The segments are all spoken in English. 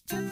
Hey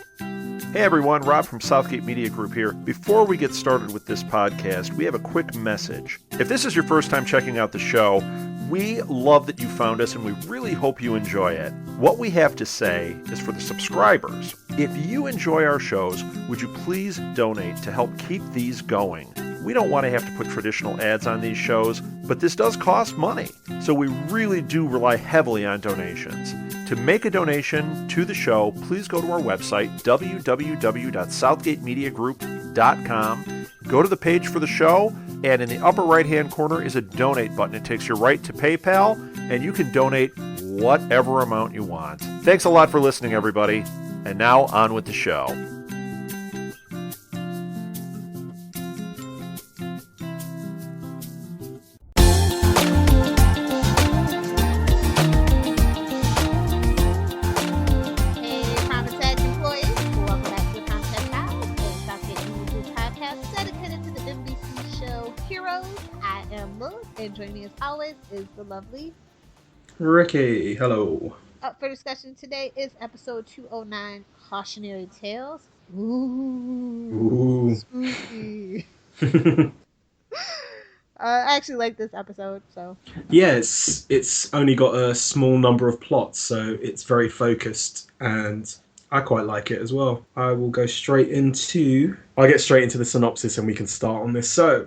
everyone, Rob from Southgate Media Group here. Before we get started with this podcast, we have a quick message. If this is your first time checking out the show, we love that you found us and we really hope you enjoy it. What we have to say is for the subscribers. If you enjoy our shows, would you please donate to help keep these going? We don't want to have to put traditional ads on these shows, but this does cost money. So we really do rely heavily on donations. To make a donation to the show, please go to our website, www.southgatemediagroup.com. Go to the page for the show, and in the upper right-hand corner is a donate button. It takes you right to PayPal, and you can donate whatever amount you want. Thanks a lot for listening, everybody. And now, on with the show. Joining me as always is the lovely Ricky. Hello. Up for discussion today is episode 209, Cautionary Tales. Ooh. Spooky. I actually like this episode, so. Yes, it's only got a small number of plots, so it's very focused, and I quite like it as well. I'll get straight into the synopsis and we can start on this. So,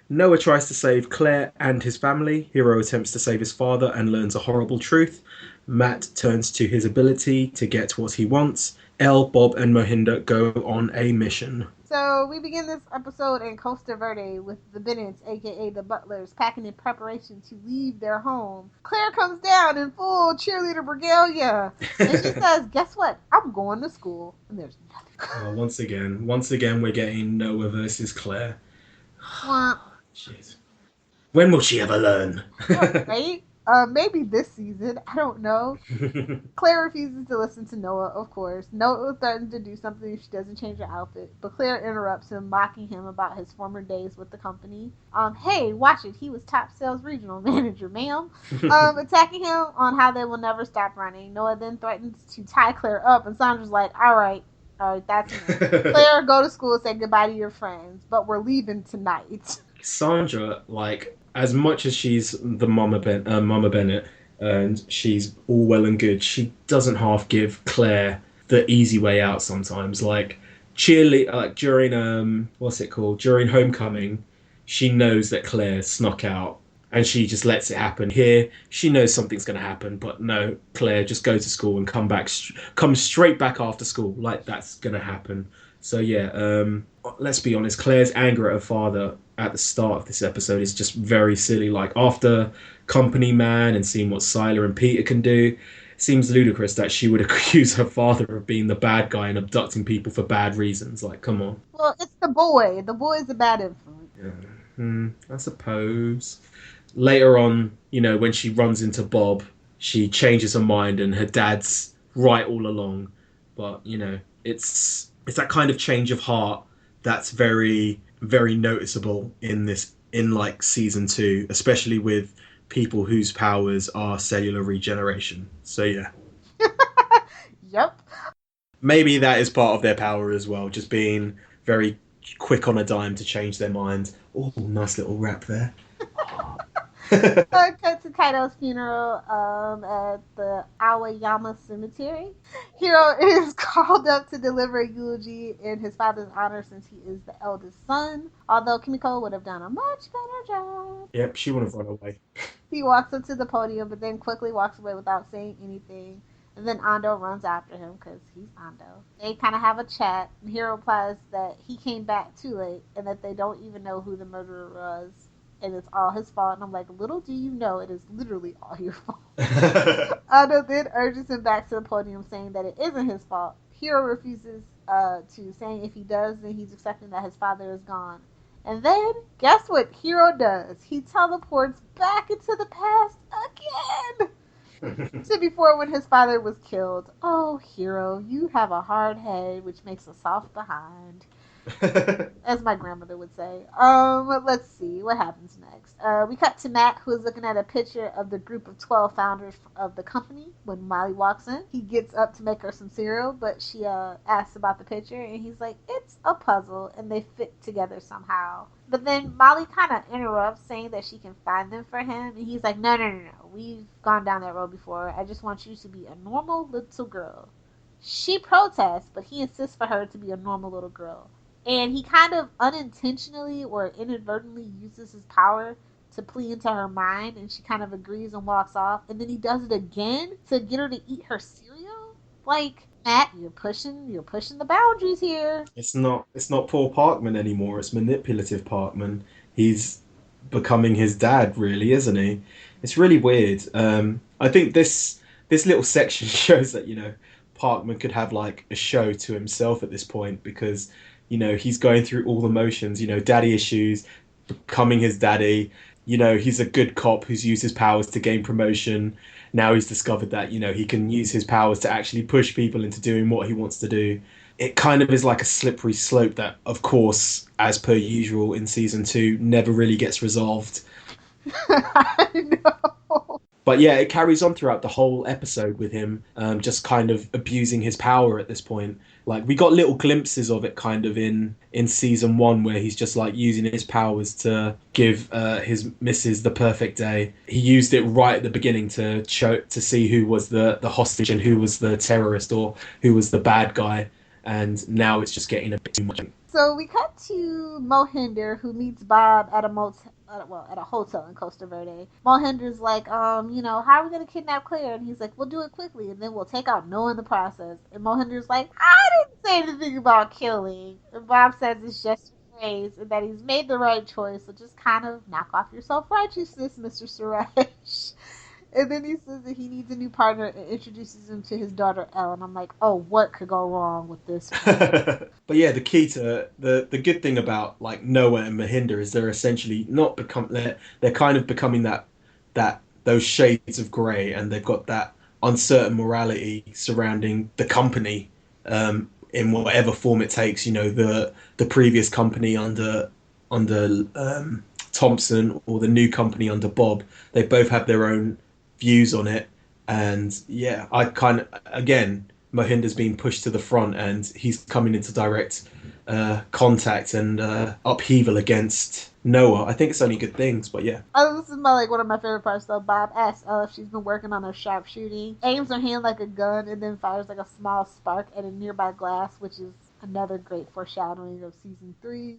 Noah tries to save Claire and his family. Hiro attempts to save his father and learns a horrible truth. Matt turns to his ability to get what he wants. Elle, Bob, and Mohinder go on a mission. So we begin this episode in Costa Verde with the Bennetts, aka the Butlers, packing in preparation to leave their home. Claire comes down in full cheerleader regalia, and she says, "Guess what? I'm going to school." And there's nothing. Once again, we're getting Noah versus Claire. Jeez. When will she ever learn? Right? Maybe this season. I don't know. Claire refuses to listen to Noah, of course. Noah threatens to do something if she doesn't change her outfit, but Claire interrupts him, mocking him about his former days with the company. Hey, watch it. He was top sales regional manager, ma'am. Attacking him on how they will never stop running. Noah then threatens to tie Claire up, and Sandra's like, all right, that's enough. Claire, go to school, say goodbye to your friends, but we're leaving tonight. Sandra, like, as much as she's the Mama Bennett, and she's all well and good, she doesn't half give Claire the easy way out sometimes. Like, during during homecoming, she knows that Claire snuck out, and she just lets it happen. Here, she knows something's going to happen, but no, Claire, just go to school and come straight back after school. Like, that's going to happen. So yeah, let's be honest, Claire's anger at her father at the start of this episode is just very silly. Like, after Company Man and seeing what Siler and Peter can do, it seems ludicrous that she would accuse her father of being the bad guy and abducting people for bad reasons. Like, come on. Well, it's the boy. The boy's a bad influence. Yeah. I suppose. Later on, when she runs into Bob, she changes her mind and her dad's right all along. But, it's that kind of change of heart that's very, very noticeable in season 2, especially with people whose powers are cellular regeneration. So yeah. Yep. Maybe that is part of their power as well, just being very quick on a dime to change their minds. Oh, nice little rap there. Cut to Kaito's funeral at the Aoyama Cemetery. Hiro is called up to deliver a eulogy in his father's honor since he is the eldest son, although Kimiko would have done a much better job. Yep, she would have run away. He walks up to the podium, but then quickly walks away without saying anything. And then Ando runs after him because he's Ando. They kind of have a chat, and Hiro replies that he came back too late and that they don't even know who the murderer was. And it's all his fault. And I'm like, little do you know, it is literally all your fault. Ando then urges him back to the podium, saying that it isn't his fault. Hiro refuses to, saying if he does, then he's accepting that his father is gone. And then, guess what Hiro does? He teleports back into the past again! To before when his father was killed. Oh, Hiro, you have a hard head, which makes a soft behind. as my grandmother would say. Let's see what happens next. We cut to Matt, who is looking at a picture of the group of 12 founders of the company. When Molly walks in, he gets up to make her some cereal, but she asks about the picture, and he's like, "It's a puzzle," and they fit together somehow. But then Molly kind of interrupts, saying that she can find them for him, and he's like, "No, no, no, no. We've gone down that road before. I just want you to be a normal little girl." She protests, but he insists for her to be a normal little girl. And he kind of unintentionally or inadvertently uses his power to plea into her mind, and she kind of agrees and walks off. And then he does it again to get her to eat her cereal. Like, Matt, you're pushing the boundaries here. It's not Paul Parkman anymore. It's Manipulative Parkman. He's becoming his dad, really, isn't he? It's really weird. I think this little section shows that Parkman could have like a show to himself at this point because he's going through all the motions. Daddy issues, becoming his daddy. He's a good cop who's used his powers to gain promotion. Now he's discovered that he can use his powers to actually push people into doing what he wants to do. It kind of is like a slippery slope that, of course, as per usual in season 2, never really gets resolved. I know. But yeah, it carries on throughout the whole episode with him just kind of abusing his power at this point. Like, we got little glimpses of it kind of in season 1 where he's just like using his powers to give his missus the perfect day. He used it right at the beginning to see who was the hostage and who was the terrorist or who was the bad guy. And now it's just getting a bit too much. So we cut to Mohinder, who meets Bob at a at a hotel in Costa Verde. Mohinder's like, how are we gonna kidnap Claire? And he's like, we'll do it quickly, and then we'll take out Noah in the process. And Mohinder's like, I didn't say anything about killing. And Bob says it's just a phrase, and that he's made the right choice. So just kind of knock off your self-righteousness, Mr. Suresh. And then he says that he needs a new partner and introduces him to his daughter Elle. And I'm like, oh, what could go wrong with this? But yeah, the key to the good thing about like Noah and Mahinder is they're essentially not become they're kind of becoming that those shades of grey, and they've got that uncertain morality surrounding the company in whatever form it takes. The previous company under Thompson or the new company under Bob, they both have their own views on it. And yeah, I kind of, again, Mohinder's been pushed to the front and he's coming into direct contact and upheaval against Noah. I think it's only good things, but yeah. This is one of my favorite parts though. Bob asks Elle if she's been working on her sharpshooting, aims her hand like a gun, and then fires like a small spark at a nearby glass, which is another great foreshadowing of season 3.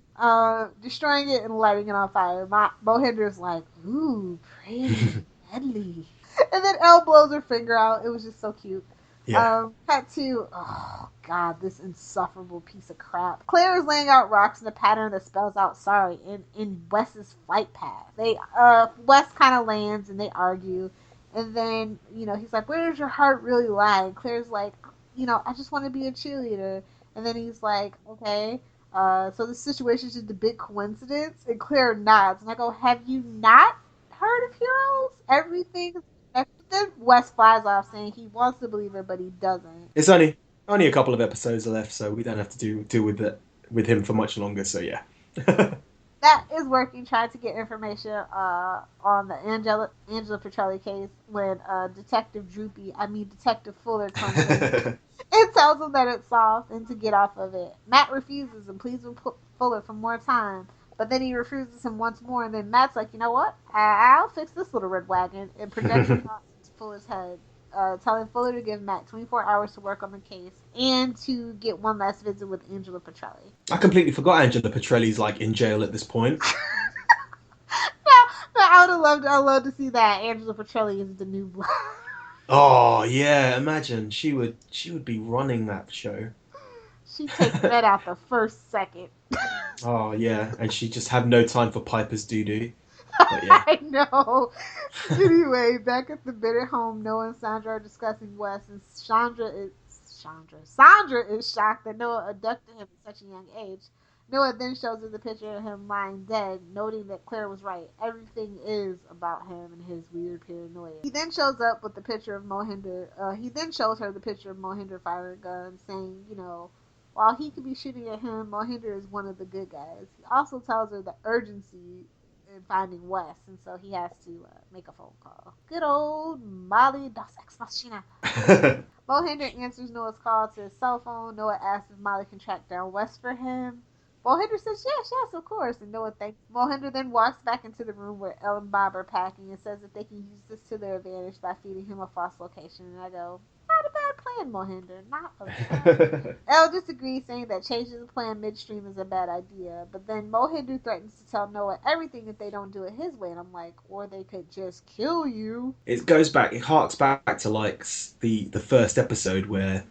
Destroying it and lighting it on fire. Mohinder's like, ooh, pretty, deadly. And then Elle blows her finger out. It was just so cute. Yeah. Cut to, oh god, this insufferable piece of crap. Claire is laying out rocks in a pattern that spells out sorry in Wes's flight path. Wes kind of lands and they argue. And then, he's like, where does your heart really lie? And Claire's like, I just want to be a cheerleader. And then he's like, okay, so the situation is just a big coincidence? And Claire nods. And I go, have you not heard of heroes? Everything. Then Wes flies off saying he wants to believe her, but he doesn't. It's only a couple of episodes left, so we don't have to deal with him for much longer, so yeah. That is working, trying to get information on the Angela Petrelli case when Detective Fuller comes in and tells him that it's solved and to get off of it. Matt refuses and pleads with Fuller for more time, but then he refuses him once more, and then Matt's like, you know what? I'll fix this little red wagon, and projects into Fuller's head, telling Fuller to give Matt 24 hours to work on the case and to get one last visit with Angela Petrelli. I completely forgot Angela Petrelli's like in jail at this point. No, I would have loved to see that. Angela Petrelli is the new blood. Oh yeah, imagine she would be running that show. She takes that out the first second. Oh yeah, and she just had no time for Piper's doo-doo. Yeah. I know. Anyway, back at the bitter home, Noah and Sandra are discussing Wes, and Sandra is shocked that Noah abducted him at such a young age. Noah then shows her the picture of him lying dead, noting that Claire was right. Everything is about him and his weird paranoia. He then shows up with the picture of Mohinder. He then shows her the picture of Mohinder firing a gun, saying, While he could be shooting at him, Mohinder is one of the good guys. He also tells her the urgency in finding Wes, and so he has to make a phone call. Good old Molly das Ex Machina. Mohinder answers Noah's call to his cell phone. Noah asks if Molly can track down Wes for him. Mohinder says, yes, of course, and Noah thanks. Mohinder then walks back into the room where Elle and Bob are packing and says that they can use this to their advantage by feeding him a false location. And I go, not a bad plan, Mohinder. Not a bad plan. Elle disagrees, saying that changing the plan midstream is a bad idea. But then Mohinder threatens to tell Noah everything if they don't do it his way. And I'm like, or they could just kill you. It harks back to like the first episode where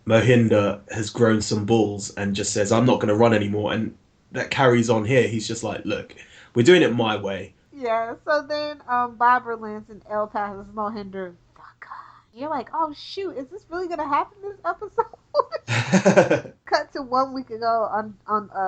Mohinder has grown some balls and just says, I'm not going to run anymore. And that carries on here. He's just like, look, we're doing it my way. Yeah, so then Bob relents and Elle passes Mohinder. You're like, oh shoot, is this really gonna happen this episode? Cut to 1 week ago on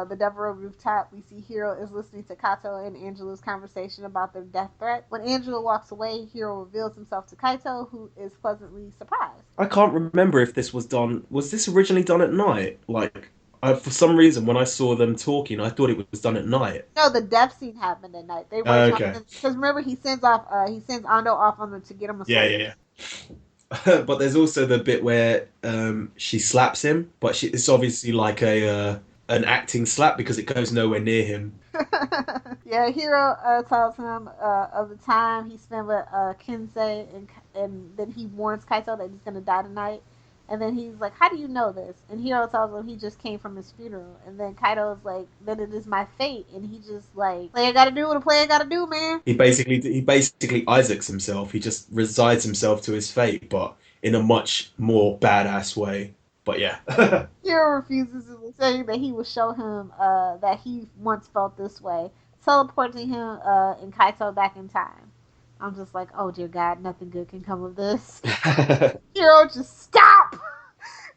the Devereaux rooftop. We see Hiro is listening to Kaito and Angela's conversation about their death threat. When Angela walks away, Hiro reveals himself to Kaito, who is pleasantly surprised. I can't remember if this was done. Was this originally done at night? Like, for some reason, when I saw them talking, I thought it was done at night. No, the death scene happened at night. They were because remember he sends Ando off on them to get him a sword. Yeah. But there's also the bit where she slaps him, but it's obviously like an acting slap because it goes nowhere near him. Yeah, Hiro tells him of the time he spent with Kinsei, and then he warns Kaito that he's going to die tonight. And then he's like, how do you know this? And Hiro tells him he just came from his funeral. And then Kaito's like, then it is my fate. And he just like, player gotta do what a player gotta do, man. He basically Isaacs himself. He just resides himself to his fate, but in a much more badass way. But yeah. Hiro refuses, saying that he will show him that he once felt this way, teleporting him and Kaito back in time. I'm just like, oh dear God, nothing good can come of this. Hiro, just stop!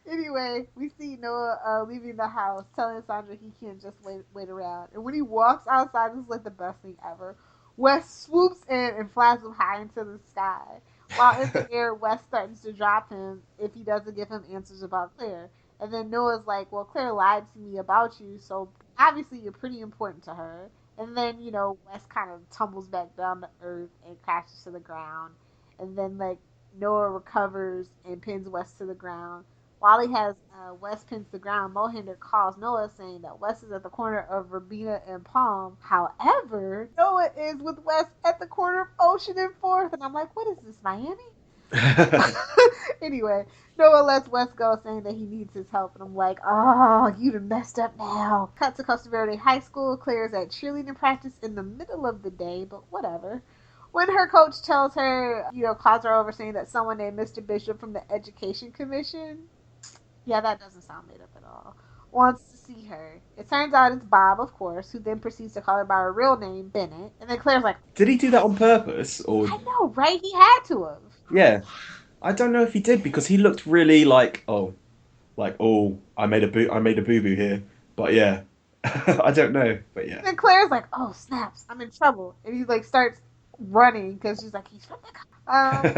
Anyway, we see Noah leaving the house, telling Sandra he can't just wait around. And when he walks outside, this is like the best thing ever. Wes swoops in and flies him high into the sky. While in the air, Wes threatens to drop him if he doesn't give him answers about Claire. And then Noah's like, well, Claire lied to me about you, so obviously you're pretty important to her. And then, Wes kind of tumbles back down to earth and crashes to the ground. And then, Noah recovers and pins Wes to the ground. While he has Wes pinned to the ground, Mohinder calls Noah, saying that Wes is at the corner of Rabina and Palm. However, Noah is with Wes at the corner of Ocean and 4th. And I'm like, what is this, Miami? Anyway, Noah lets Wes go, saying that he needs his help, and I'm like, oh, you done messed up now. Cut to Costa Verde High School. Claire's at cheerleading practice in the middle of the day, but whatever. When her coach tells her, calls her over, saying that someone named Mr. Bishop from the Education Commission, yeah, that doesn't sound made up at all, wants to see her. It turns out it's Bob, of course, who then proceeds to call her by her real name, Bennett. And then Claire's like, did he do that on purpose? Or I know, right? He had to have. Yeah. I don't know if he did, because he looked really like, I made a boo-boo here. But yeah. I don't know, but yeah. And Claire's like, oh, snaps, I'm in trouble. And he starts running because she's like, he's from the car.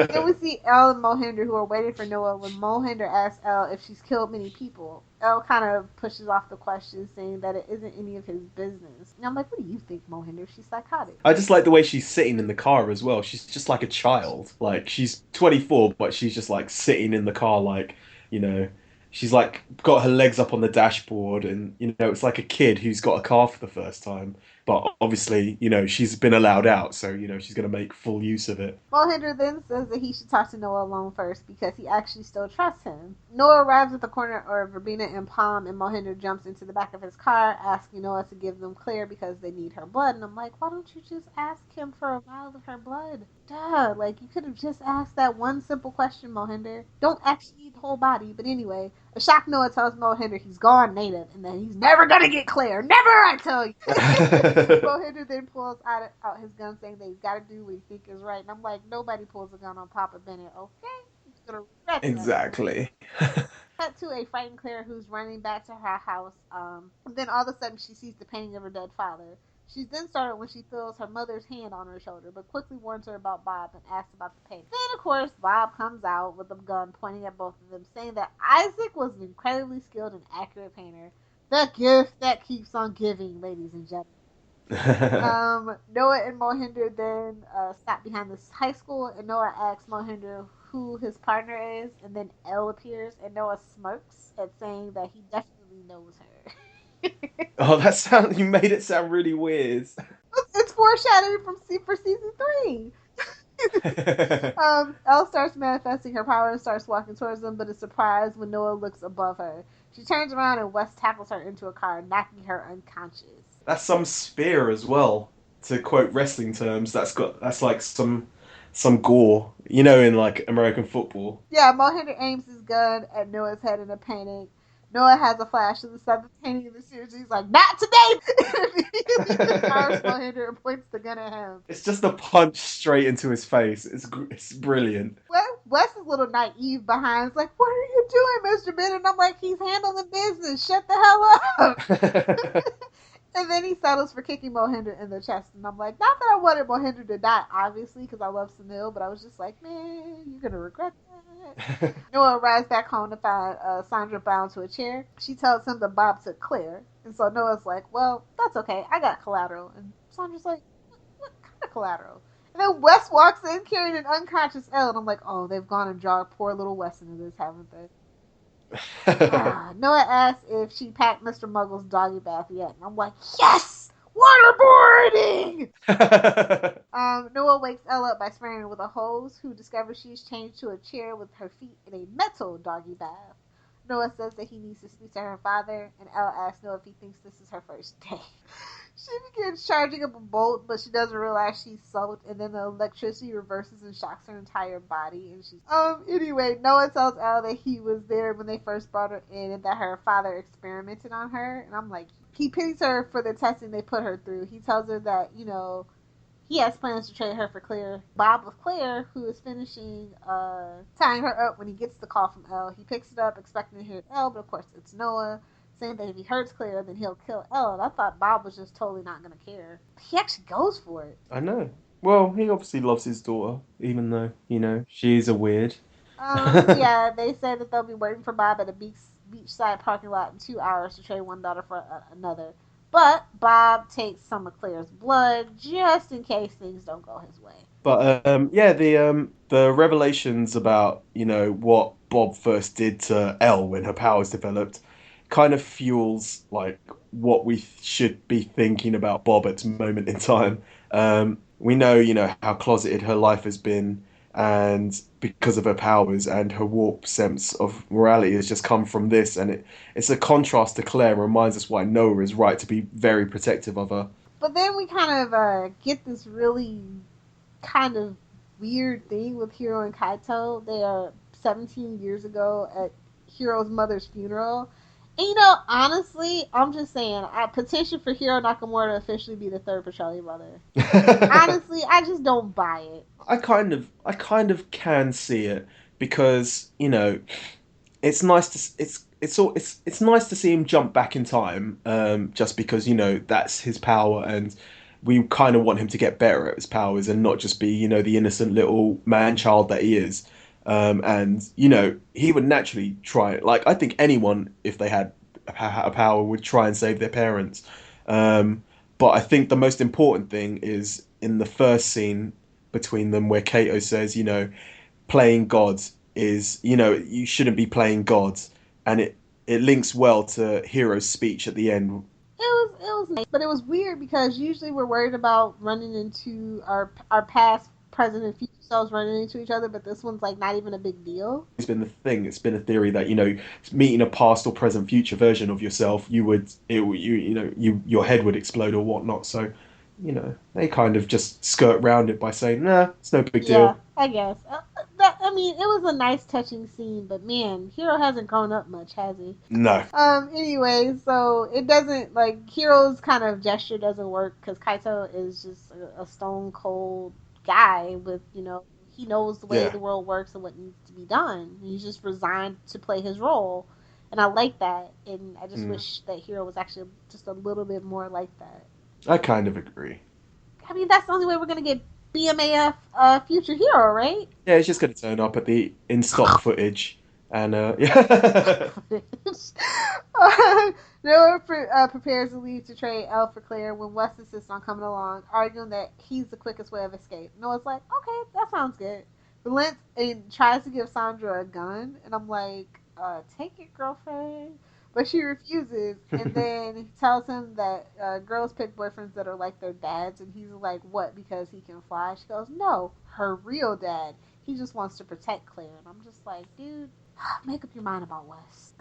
Then we see Elle and Mohinder, who are waiting for Noah, when Mohinder asks Elle if she's killed many people. Elle kind of pushes off the question, saying that it isn't any of his business. And I'm like, what do you think, Mohinder? She's psychotic. I just like the way she's sitting in the car as well. She's just like a child. Like, she's 24, but she's just like sitting in the car like, she's like got her legs up on the dashboard, and it's like a kid who's got a car for the first time. But obviously, she's been allowed out, so she's going to make full use of it. Mohinder then says that he should talk to Noah alone first because he actually still trusts him. Noah arrives at the corner of Rabina and Palm, and Mohinder jumps into the back of his car, asking Noah to give them Claire because they need her blood. And I'm like, why don't you just ask him for a vial of her blood? Duh, you could have just asked that one simple question, Mohinder. Don't actually need the whole body. But anyway, a shocked Noah tells Mohinder he's gone native and that he's never gonna get Claire. Never, I tell you. Mohinder then pulls out his gun, saying that he's got to do what he thinks is right. And I'm like, nobody pulls a gun on Papa Bennett, okay? He's gonna regret that. Exactly. Cut to a frightened Claire who's running back to her house. Then all of a sudden she sees the painting of her dead father. She's then startled when she feels her mother's hand on her shoulder, but quickly warns her about Bob and asks about the painting. Then, of course, Bob comes out with a gun pointing at both of them, saying that Isaac was an incredibly skilled and accurate painter. The gift that keeps on giving, ladies and gentlemen. Noah and Mohinder then stop behind this high school, and Noah asks Mohinder who his partner is, and then Elle appears, and Noah smirks at saying that he definitely knows her. Oh, you made it sound really weird. It's foreshadowing for season 3. Elle starts manifesting her power and starts walking towards them, but is surprised when Noah looks above her. She turns around and Wes tackles her into a car, knocking her unconscious. That's some spear as well. To quote wrestling terms, that's like some gore, in like American football. Yeah, Mohinder aims his gun at Noah's head in a panic. Noah has a flash of the seventh painting in the series. He's like, "Not today!" Immediately fires Mohinder and points the gun at him. It's just a punch straight into his face. It's brilliant. Wes is a little naive behind. He's like, "What are you doing, Mr. Bennett?" And I'm like, "He's handling business. Shut the hell up." And then he settles for kicking Mohinder in the chest. And I'm like, not that I wanted Mohinder to die, obviously, because I love Sunil, but I was just like, man, you're going to regret that. Noah arrives back home to find Sandra bound to a chair. She tells him that Bob took Claire. And so Noah's like, well, that's okay. I got collateral. And Sandra's like, what kind of collateral? And then Wes walks in carrying an unconscious Elle. And I'm like, oh, they've gone and jarred poor little Wes into this, haven't they? Noah asks if she packed Mr. Muggle's doggy bath yet, and I'm like, yes! Waterboarding! Noah wakes Elle up by spraying her with a hose, who discovers she's changed to a chair with her feet in a metal doggy bath. Noah says that he needs to speak to her father, and Elle asks Noah if he thinks this is her first day. She begins charging up a bolt, but she doesn't realize she's soaked, and then the electricity reverses and shocks her entire body. And she's anyway, Noah tells Elle that he was there when they first brought her in, and that her father experimented on her. And I'm like, he pities her for the testing they put her through. He tells her that, he has plans to trade her for Claire. Bob with Claire, who is finishing tying her up when he gets the call from Elle. He picks it up, expecting to hear Elle, but of course it's Noah, saying that if he hurts Claire, then he'll kill Elle. And I thought Bob was just totally not going to care. He actually goes for it. I know. Well, he obviously loves his daughter, even though, she's a weird. Yeah, they said that they'll be waiting for Bob at a beachside parking lot in 2 hours to trade one daughter for another. But Bob takes some of Claire's blood just in case things don't go his way. But the revelations about what Bob first did to Elle when her powers developed kind of fuels like what we should be thinking about Bob at the moment in time. We know how closeted her life has been, and because of her powers and her warped sense of morality has just come from this, and it's a contrast to Claire and reminds us why Noah is right to be very protective of her. But then we kind of get this really kind of weird thing with Hiro and Kaito. They are 17 years ago at Hiro's mother's funeral. And honestly, I'm just saying, I petition for Hiro Nakamura to officially be the third Pacelli brother. Honestly, I just don't buy it. I kind of can see it, because it's nice to it's nice to see him jump back in time, just because that's his power, and we kind of want him to get better at his powers and not just be the innocent little man child that he is. And he would naturally try. Like, I think anyone, if they had a power, would try and save their parents. But I think the most important thing is in the first scene between them, where Kaito says, playing God is, you shouldn't be playing God, and it links well to Hiro's speech at the end. It was nice, but it was weird because usually we're worried about running into our past, present, and future selves running into each other, but this one's like not even a big deal. It's been the thing. It's been a theory that meeting a past or present, future version of yourself, your head would explode or whatnot. So, they kind of just skirt around it by saying, nah, it's no big deal. Yeah, I guess. It was a nice, touching scene, but man, Hiro hasn't grown up much, has he? No. Anyway, so it doesn't, Hiro's kind of gesture doesn't work because Kaito is just a stone cold guy with, he knows the way the world works and what needs to be done. He's just resigned to play his role, and I like that, and I just wish that Hiro was actually just a little bit more like that. I kind of agree. I mean, that's the only way we're gonna get BMAF future Hero, right? Yeah, it's just going to turn up in stock footage, and yeah. Noah prepares to leave to trade Elle for Claire when Wes insists on coming along, arguing that he's the quickest way of escape. Noah's like, okay, that sounds good. Relents and tries to give Sandra a gun, and I'm like, take it, girlfriend. But she refuses, and then he tells him that girls pick boyfriends that are like their dads, and he's like, what, because he can fly? She goes, no, her real dad. He just wants to protect Claire, and I'm just like, dude, make up your mind about Wes.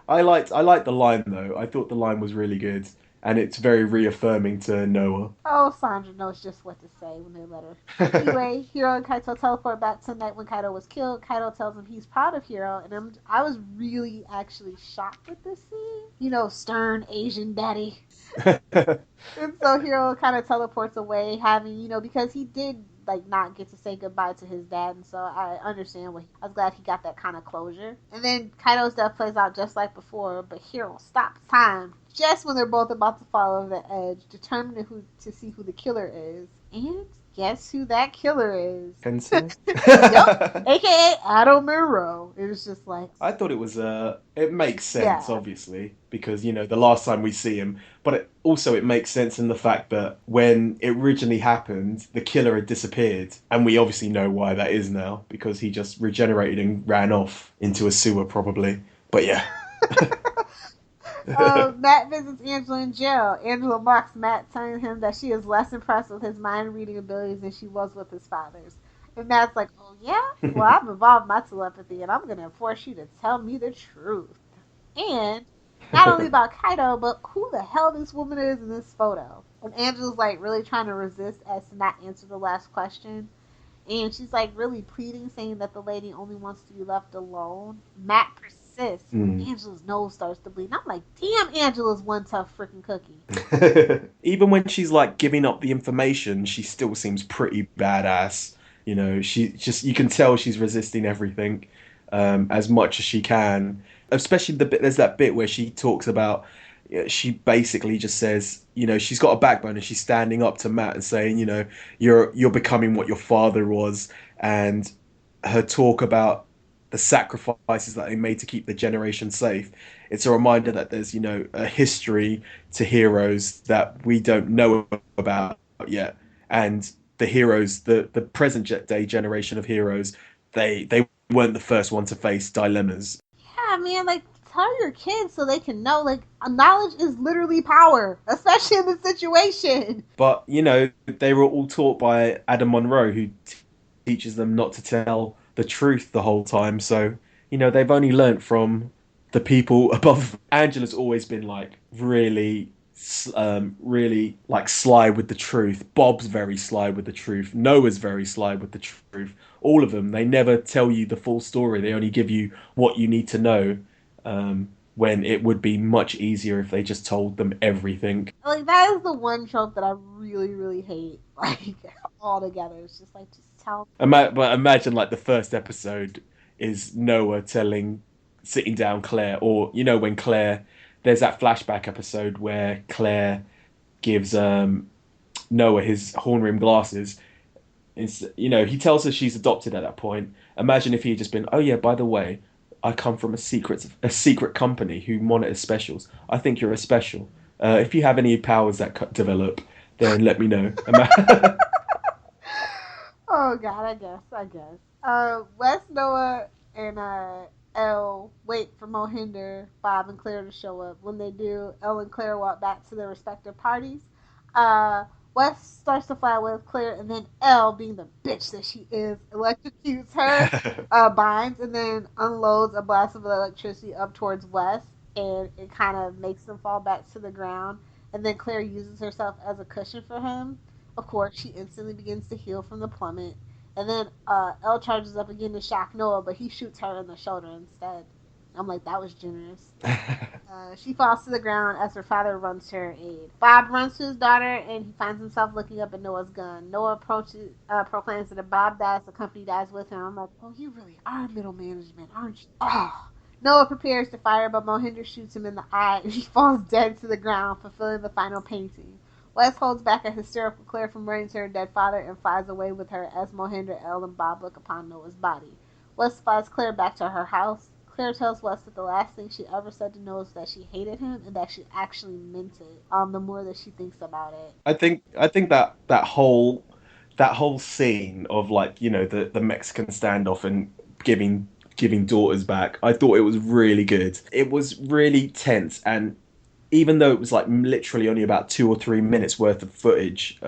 I liked the line though. I thought the line was really good, and it's very reaffirming to Noah. Oh, Sandra knows just what to say when they let her. Anyway, Hiro and Kaito teleport back to the night when Kaito was killed. Kaito tells him he's proud of Hiro, and I was really actually shocked with this scene. You know, stern Asian daddy. And so Hiro kind of teleports away, having, because he did like not get to say goodbye to his dad, and so I understand I was glad he got that kind of closure. And then Kaito's death plays out just like before, but Hiro stops time just when they're both about to fall over the edge, determined to see who the killer is. And guess who that killer is? Kensei? Yep, aka Adam Monroe. It was just like, I thought it makes sense, yeah. obviously, because, the last time we see him, but it makes sense in the fact that when it originally happened, the killer had disappeared, and we obviously know why that is now, because he just regenerated and ran off into a sewer, probably. But yeah. Matt visits Angela in jail. Angela mocks Matt, telling him that she is less impressed with his mind reading abilities than she was with his father's. And Matt's like, oh yeah? Well, I've evolved my telepathy, and I'm going to force you to tell me the truth. And not only about Kaito, but who the hell this woman is in this photo. And Angela's like really trying to resist as to not answer the last question. And she's like really pleading, saying that the lady only wants to be left alone. Matt persists. Mm. Angela's nose starts to bleed. And I'm like, damn, Angela's one tough freaking cookie. Even when she's like giving up the information, she still seems pretty badass. You can tell she's resisting everything as much as she can. Especially there's that bit where she talks about, she basically just says, she's got a backbone and she's standing up to Matt and saying, you're becoming what your father was, and her talk about the sacrifices that they made to keep the generation safe. It's a reminder that there's, a history to heroes that we don't know about yet. And the heroes, the present day generation of heroes, they weren't the first one to face dilemmas. Yeah, man, like, tell your kids so they can know, like, knowledge is literally power, especially in this situation. But, they were all taught by Adam Monroe, who teaches them not to tell the truth the whole time. So, they've only learnt from the people above. Angela's always been like really like sly with the truth. Bob's very sly with the truth. Noah's very sly with the truth. All of them, they never tell you the full story. They only give you what you need to know. When it would be much easier if they just told them everything. Like, that is the one trope that I really, really hate. Like, altogether. It's just like, just tell. But imagine like the first episode is Noah sitting down Claire, or when Claire, there's that flashback episode where Claire gives Noah his horn rim glasses. He tells her she's adopted at that point. Imagine if he had just been, oh yeah, by the way, I come from a secret company who monitors specials. I think you're a special. If you have any powers that develop, then let me know. Oh, God, I guess. Wes, Noah, and Elle wait for Mohinder, Bob, and Claire to show up. When they do, Elle and Claire walk back to their respective parties. Wes starts to fly with Claire, and then Elle, being the bitch that she is, electrocutes her, binds, and then unloads a blast of electricity up towards Wes, and it kind of makes them fall back to the ground. And then Claire uses herself as a cushion for him. Of course, she instantly begins to heal from the plummet. And then Elle charges up again to shock Noah, but he shoots her in the shoulder instead. I'm like, that was generous. She falls to the ground as her father runs to her aid. Bob runs to his daughter, and he finds himself looking up at Noah's gun. Noah proclaims that if Bob dies, the company dies with him. I'm like, oh, you really are middle management, aren't you? Oh, Noah prepares to fire, but Mohinder shoots him in the eye and he falls dead to the ground, fulfilling the final painting. Wes holds back a hysterical Claire from running to her dead father and flies away with her as Mohinder, Elle, and Bob look upon Noah's body. Wes flies Claire back to her house. Claire tells Wes that the last thing she ever said to Noah was that she hated him and that she actually meant it. The more that she thinks about it. I think that whole scene of, like, the Mexican standoff and giving daughters back, I thought it was really good. It was really tense, and even though it was like literally only about 2 or 3 minutes worth of footage,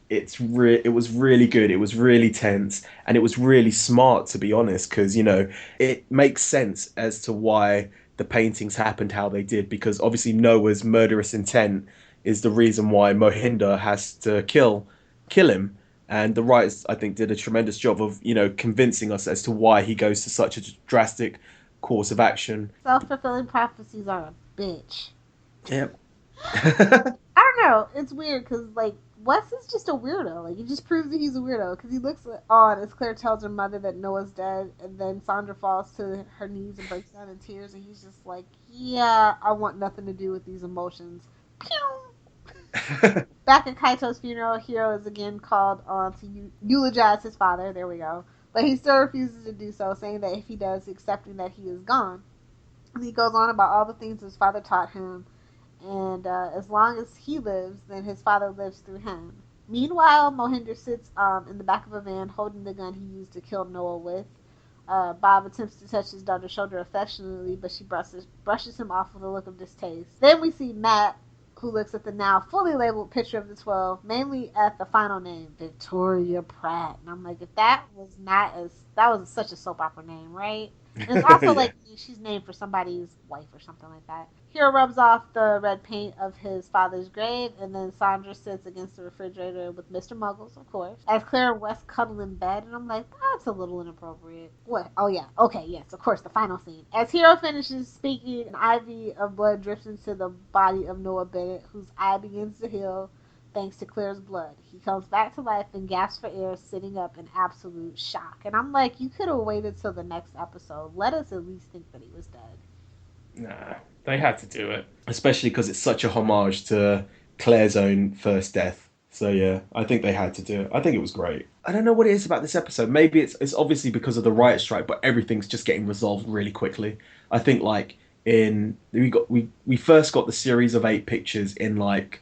it was really good. It was really tense, and it was really smart, to be honest, because it makes sense as to why the paintings happened how they did, because obviously Noah's murderous intent is the reason why Mohinder has to kill him. And the writers, I think, did a tremendous job of convincing us as to why he goes to such a drastic course of action. Self-fulfilling prophecies are a bitch. Yep. I don't know. It's weird because, like, Wes is just a weirdo. Like, it just proves that he's a weirdo because he looks on as Claire tells her mother that Noah's dead, and then Sandra falls to her knees and breaks down in tears, and he's just like, yeah, I want nothing to do with these emotions. Pew! Back at Kaito's funeral, Hiro is again called on to eulogize his father. There we go. But he still refuses to do so, saying that if he does, accepting that he is gone. And he goes on about all the things his father taught him, and as long as he lives, then his father lives through him. Meanwhile, Mohinder sits in the back of a van holding the gun he used to kill Noah with. Bob attempts to touch his daughter's shoulder affectionately, but she brushes him off with a look of distaste. Then we see Matt, who looks at the now fully labeled picture of the 12, mainly at the final name, Victoria Pratt. And I'm like, if that was such a soap opera name, right? And it's also like she's named for somebody's wife or something like that. Hiro rubs off the red paint of his father's grave, and then Sandra sits against the refrigerator with Mr. Muggles, of course, as Claire and Wes cuddle in bed, and I'm like, that's a little inappropriate. What? Oh yeah, okay, yes, of course, the final scene. As Hiro finishes speaking, an ivy of blood drifts into the body of Noah Bennett, whose eye begins to heal thanks to Claire's blood. He comes back to life and gasps for air, sitting up in absolute shock. And I'm like, you could have waited till the next episode. Let us at least think that he was dead. Nah, they had to do it. Especially because it's such a homage to Claire's own first death. So yeah, I think they had to do it. I think it was great. I don't know what it is about this episode. Maybe it's obviously because of the writer's strike, but everything's just getting resolved really quickly. I think like we first got the series of 8 pictures in like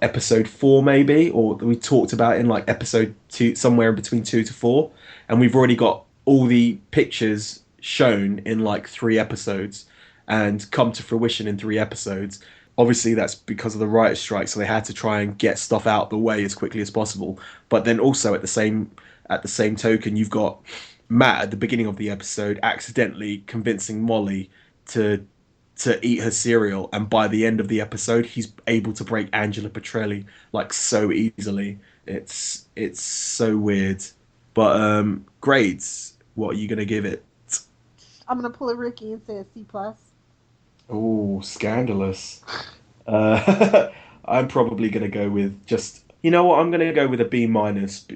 episode 4 maybe, or we talked about in like episode 2, somewhere in between 2 to 4, and we've already got all the pictures shown in like 3 episodes and come to fruition in 3 episodes. Obviously that's because of the writer's strike, so they had to try and get stuff out the way as quickly as possible. But then also at the same token, you've got Matt at the beginning of the episode accidentally convincing Molly to eat her cereal, and by the end of the episode he's able to break Angela Petrelli like so easily. It's so weird. But grades, what are you gonna give it? I'm gonna pull a Ricky and say a C+. Oh, scandalous. I'm probably gonna go with I'm gonna go with a B minus,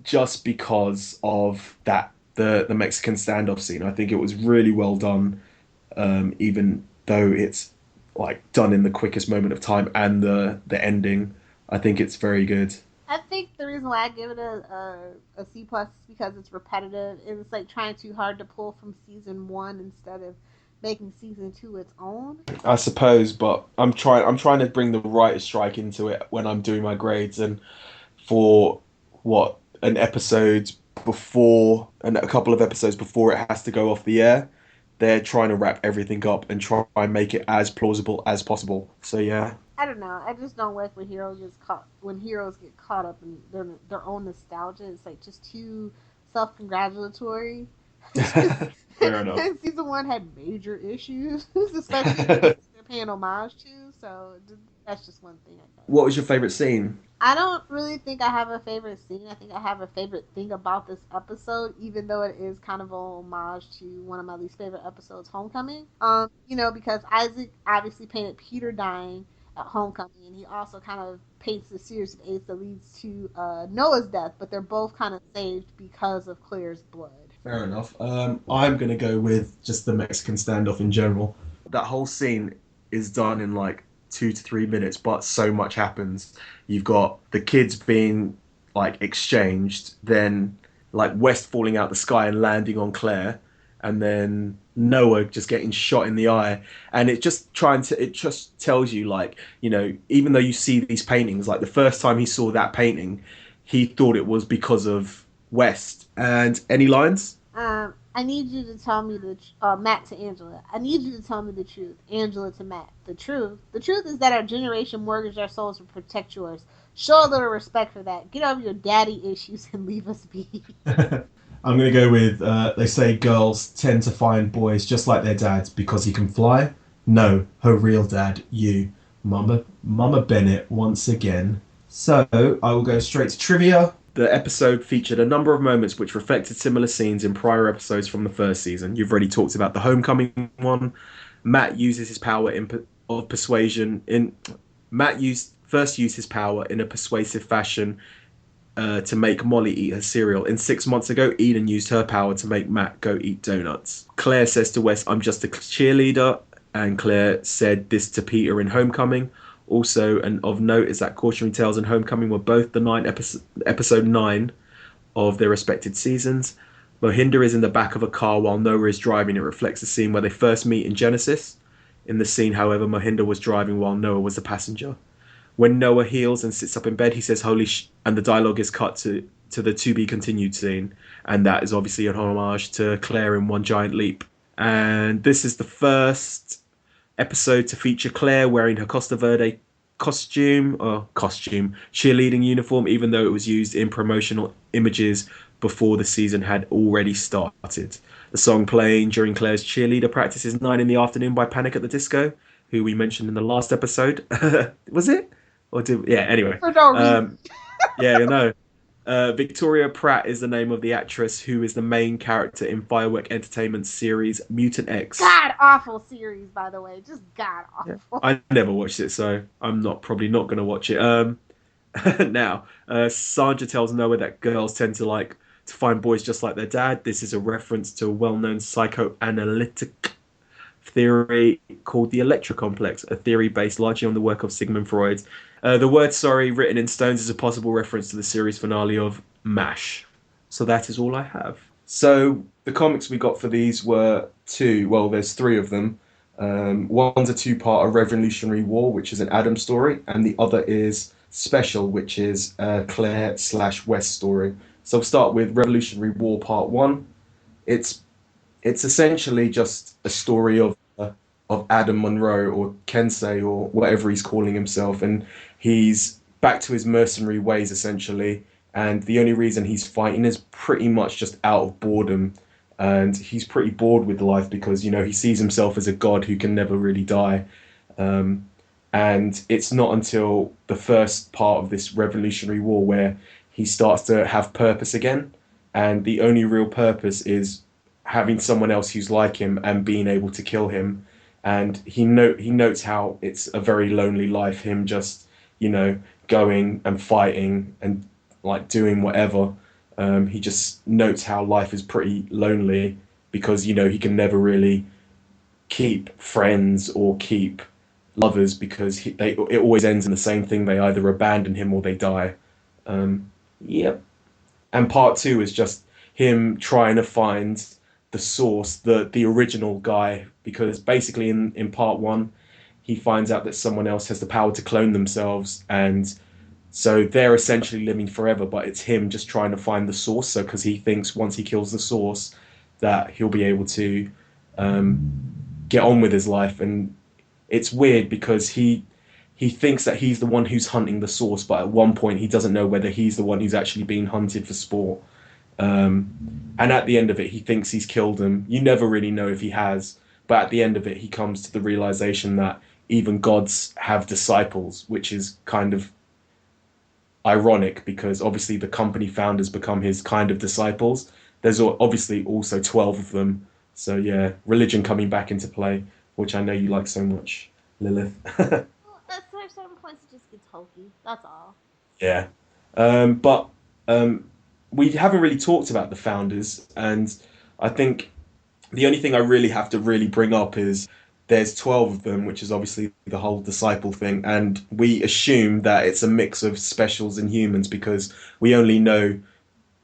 just because of the Mexican standoff scene. I think it was really well done, even though it's like done in the quickest moment of time, and the ending, I think it's very good. I think the reason why I give it a C+ is because it's repetitive. It's like trying too hard to pull from season 1 instead of making season 2 its own. I suppose, but I'm trying to bring the writer's strike into it when I'm doing my grades, and for an episode before, and a couple of episodes before it has to go off the air, they're trying to wrap everything up and try and make it as plausible as possible. So yeah. I don't know. I just don't like when heroes get caught up in their own nostalgia. It's like just too self-congratulatory. Fair enough. Season 1 had major issues, especially they're paying homage to. So that's just one thing I got. What was your favorite scene? I don't really think I have a favorite scene. I think I have a favorite thing about this episode, even though it is kind of a homage to one of my least favorite episodes, Homecoming. Because Isaac obviously painted Peter dying at Homecoming, and he also kind of paints the series of 8 that leads to Noah's death, but they're both kind of saved because of Claire's blood. Fair enough. I'm gonna go with just the Mexican standoff in general. That whole scene is done in like 2 to 3 minutes, but so much happens. You've got the kids being like exchanged, then like West falling out the sky and landing on Claire, and then Noah just getting shot in the eye. And it just tells you like, even though you see these paintings, like the first time he saw that painting, he thought it was because of West. And any lines? I need you to tell me Matt to Angela. I need you to tell me the truth. Angela to Matt. The truth. The truth is that our generation mortgaged our souls to protect yours. Show a little respect for that. Get over your daddy issues and leave us be. I'm going to go with, they say girls tend to find boys just like their dads because he can fly. No, her real dad, you. Mama Bennett, once again. So, I will go straight to trivia. The episode featured a number of moments which reflected similar scenes in prior episodes from the first season. You've already talked about the homecoming one. Matt uses his power of persuasion. First used his power in a persuasive fashion to make Molly eat her cereal. And 6 months ago, Eden used her power to make Matt go eat donuts. Claire says to Wes, "I'm just a cheerleader," and Claire said this to Peter in Homecoming. Also, and of note is that Cautionary Tales and Homecoming were both the episode 9 of their respected seasons. Mohinder is in the back of a car while Noah is driving. It reflects the scene where they first meet in Genesis. In the scene, however, Mohinder was driving while Noah was the passenger. When Noah heals and sits up in bed, he says, "Holy sh..." And the dialogue is cut to the to be continued scene. And that is obviously an homage to Claire in One Giant Leap. And this is the first episode to feature Claire wearing her Costa Verde costume cheerleading uniform, even though it was used in promotional images before the season had already started. The song playing during Claire's cheerleader practice is 9 in the Afternoon by Panic at the Disco, who we mentioned in the last episode. Was it? Anyway. For no reason. No. Victoria Pratt is the name of the actress who is the main character in Firework Entertainment's series Mutant X. God awful series, by the way. Just god awful. Yeah. I never watched it, so I'm probably not going to watch it. Now, Sandra tells Noah that girls tend to find boys just like their dad. This is a reference to a well-known psychoanalytic theory called the Electra Complex, a theory based largely on the work of Sigmund Freud. The word "sorry" written in stones is a possible reference to the series finale of MASH. So that is all I have. So the comics we got for these were there's 3 of them. One's a 2-part, a Revolutionary War, which is an Adam story, and the other is Special, which is a Claire/West story. So we'll start with Revolutionary War Part 1. It's essentially just a story of Adam Monroe, or Kensei, or whatever he's calling himself, and he's back to his mercenary ways essentially. And the only reason he's fighting is pretty much just out of boredom, and he's pretty bored with life because he sees himself as a god who can never really die. And it's not until the first part of this Revolutionary War where he starts to have purpose again, and the only real purpose is having someone else who's like him and being able to kill him. And he notes how it's a very lonely life, him just going and fighting and doing whatever. He just notes how life is pretty lonely because he can never really keep friends or keep lovers because it always ends in the same thing. They either abandon him or they die. Yep. And part 2 is just him trying to find the source, the original guy, because basically in part 1 he finds out that someone else has the power to clone themselves, and so they're essentially living forever, but it's him just trying to find the source. So because he thinks once he kills the source that he'll be able to get on with his life. And it's weird because he thinks that he's the one who's hunting the source, but at one point he doesn't know whether he's the one who's actually being hunted for sport. And at the end of it, he thinks he's killed him. You never really know if he has, but at the end of it, he comes to the realization that even gods have disciples, which is kind of ironic because obviously the company founders become his kind of disciples. There's obviously also 12 of them. So yeah, religion coming back into play, which I know you like so much, Lilith. Well, at certain points it just gets hokey. That's all. Yeah. But we haven't really talked about the founders, and I think the only thing I really have to really bring up is there's 12 of them, which is obviously the whole disciple thing, and we assume that it's a mix of specials and humans because we only know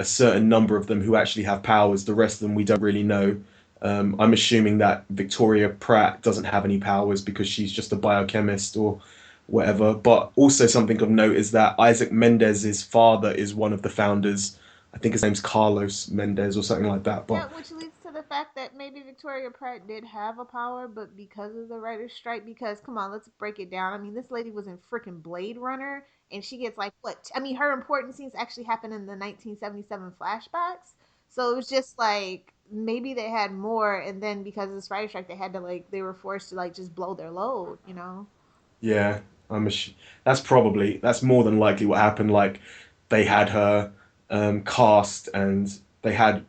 a certain number of them who actually have powers. The rest of them we don't really know. I'm assuming that Victoria Pratt doesn't have any powers because she's just a biochemist or whatever. But also something of note is that Isaac Mendez's father is one of the founders. I think his name's Carlos Mendez or something like that. Yeah, But which leads to the fact that maybe Victoria Pratt did have a power, but because of the writer's strike, because come on, let's break it down. I mean, this lady was in freaking Blade Runner, and she gets like what? I mean, her important scenes actually happen in the 1977 flashbacks. So it was just like maybe they had more, and then because of this writer's strike, they had to like they were forced to like just blow their load, you know? yeah, that's more than likely what happened. Like they had her cast and they had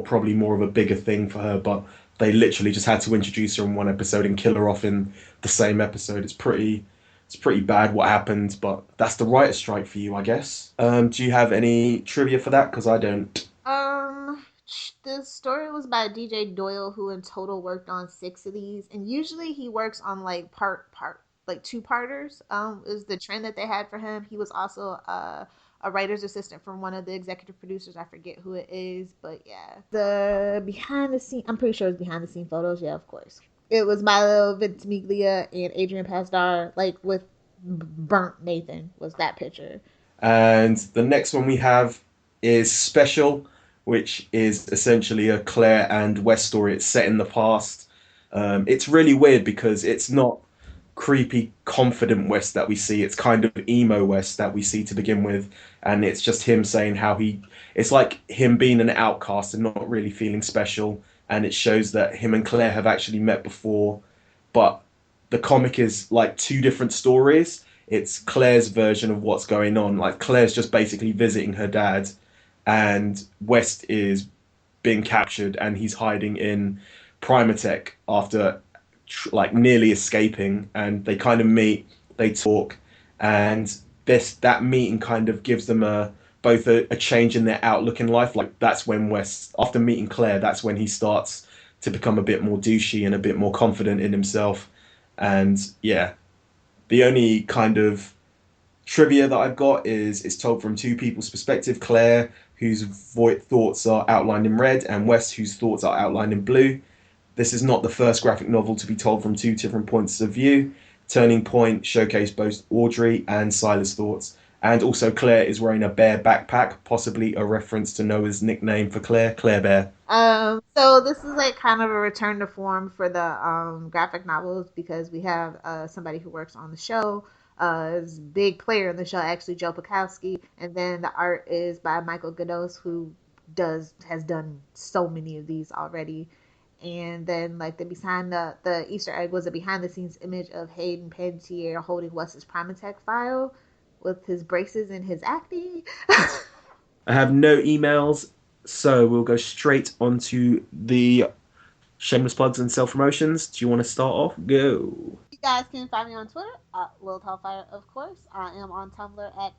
probably more of a bigger thing for her, but they literally just had to introduce her in one episode and kill her off in the same episode. It's pretty bad what happened, but that's the writer's strike for you, I guess. Do you have any trivia for that? Because I don't. The story was by DJ Doyle, who in total worked on 6 of these, and usually he works on like like two parters. Is the trend that they had for him. He was also a writer's assistant from one of the executive producers. I forget who it is, but yeah, the behind the scene. I'm pretty sure it's behind the scene photos. Yeah, of course. It was Milo Ventimiglia and Adrian Pasdar, like with burnt Nathan was that picture. And the next one we have is Special, which is essentially a Claire and West story. It's set in the past. It's really weird because it's not creepy, confident West that we see. It's kind of emo West that we see to begin with. And it's just him saying it's like him being an outcast and not really feeling special. And it shows that him and Claire have actually met before. But the comic is like two different stories. It's Claire's version of what's going on. Like Claire's just basically visiting her dad, and West is being captured and he's hiding in Primatech after like nearly escaping. And they kind of meet, they talk, and that meeting kind of gives them both a change in their outlook in life. Like that's when West, after meeting Claire, that's when he starts to become a bit more douchey and a bit more confident in himself. And yeah, the only kind of trivia that I've got is it's told from two people's perspective: Claire, whose thoughts are outlined in red, and West, whose thoughts are outlined in blue. This is not the first graphic novel to be told from two different points of view. Turning Point showcased both Audrey and Silas' thoughts. And also Claire is wearing a bear backpack, possibly a reference to Noah's nickname for Claire, Claire Bear. So this is like kind of a return to form for the graphic novels because we have somebody who works on the show, is a big player in the show, actually Joe Pekowski, and then the art is by Michael Gados, who has done so many of these already. And then like the Easter egg was a behind the scenes image of Hayden Panettiere holding Wes's Primatech file with his braces and his acne. I have no emails, so we'll go straight onto the shameless plugs and self promotions. Do you want to start off? Go. You guys can find me on Twitter at Lilith Hellfire, of course. I am on Tumblr at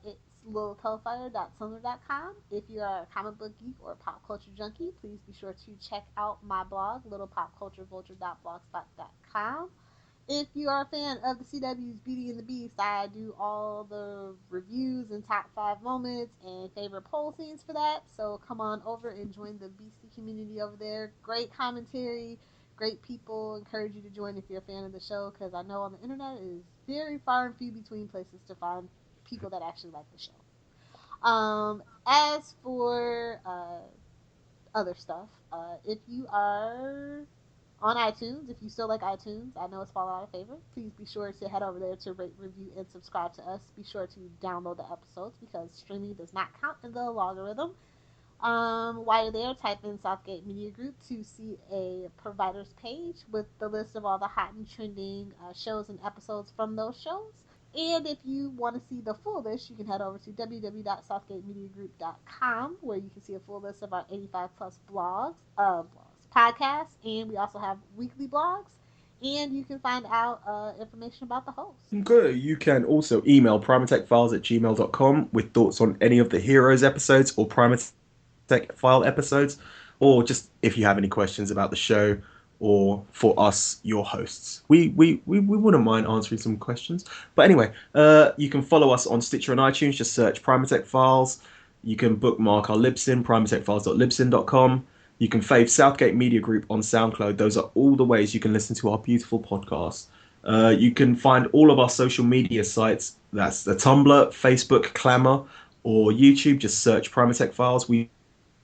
itslilithhellfire.tumblr.com. If you are a comic book geek or a pop culture junkie, please be sure to check out my blog, littlepopculturevulture.blogspot.com. If you are a fan of the CW's Beauty and the Beast, I do all the reviews and top 5 moments and favorite poll scenes for that. So come on over and join the Beastie community over there. Great commentary, great people. Encourage you to join if you're a fan of the show, because I know on the internet it is very far and few between places to find people that actually like the show. As for other stuff, if you are on iTunes, if you still like iTunes, I know it's fallen out of favor. Please be sure to head over there to rate, review, and subscribe to us. Be sure to download the episodes because streaming does not count in the logarithm. While you're there, type in Southgate Media Group to see a providers page with the list of all the hot and trending shows and episodes from those shows. And if you want to see the full list, you can head over to www.southgatemediagroup.com where you can see a full list of our 85 plus podcasts, and we also have weekly blogs, and you can find out information about the host. Good. You can also email primatechfiles@gmail.com with thoughts on any of the Heroes episodes or Primatech File episodes, or just if you have any questions about the show or for us, your hosts. We wouldn't mind answering some questions. But anyway, you can follow us on Stitcher and iTunes. Just search Primatech Files. You can bookmark our Libsyn, primatechfiles.libsyn.com. You can fave Southgate Media Group on SoundCloud. Those are all the ways you can listen to our beautiful podcast. You can find all of our social media sites. That's the Tumblr, Facebook, Clamour, or YouTube. Just search Primatech Files. We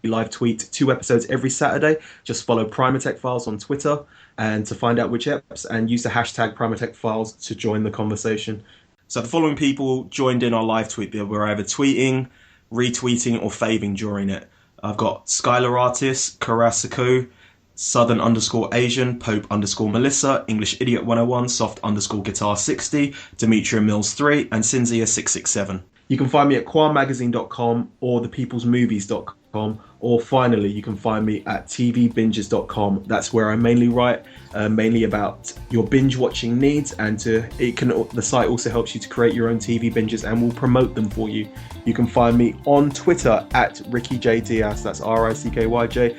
live tweet 2 episodes every Saturday. Just follow Primatech Files on Twitter and to find out which eps, and use the hashtag Primatech Files to join the conversation. So the following people joined in our live tweet. They were either tweeting, retweeting, or faving during it. I've got Skylar Artist, Karasaku, Southern_Asian, Pope_Melissa, English Idiot 101, Soft_Guitar 60, Demetria Mills 3, and Cinzia 667. You can find me at quamagazine.com or thepeoplesmovies.com, or finally you can find me at tvbinges.com. That's where I mainly write, mainly about your binge watching needs, and the site also helps you to create your own TV binges and will promote them for you. You can find me on Twitter at Ricky J Diaz, that's RICKYJ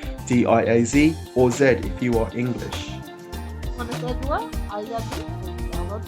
or Z if you are English. Want to say what? All you gotta do is download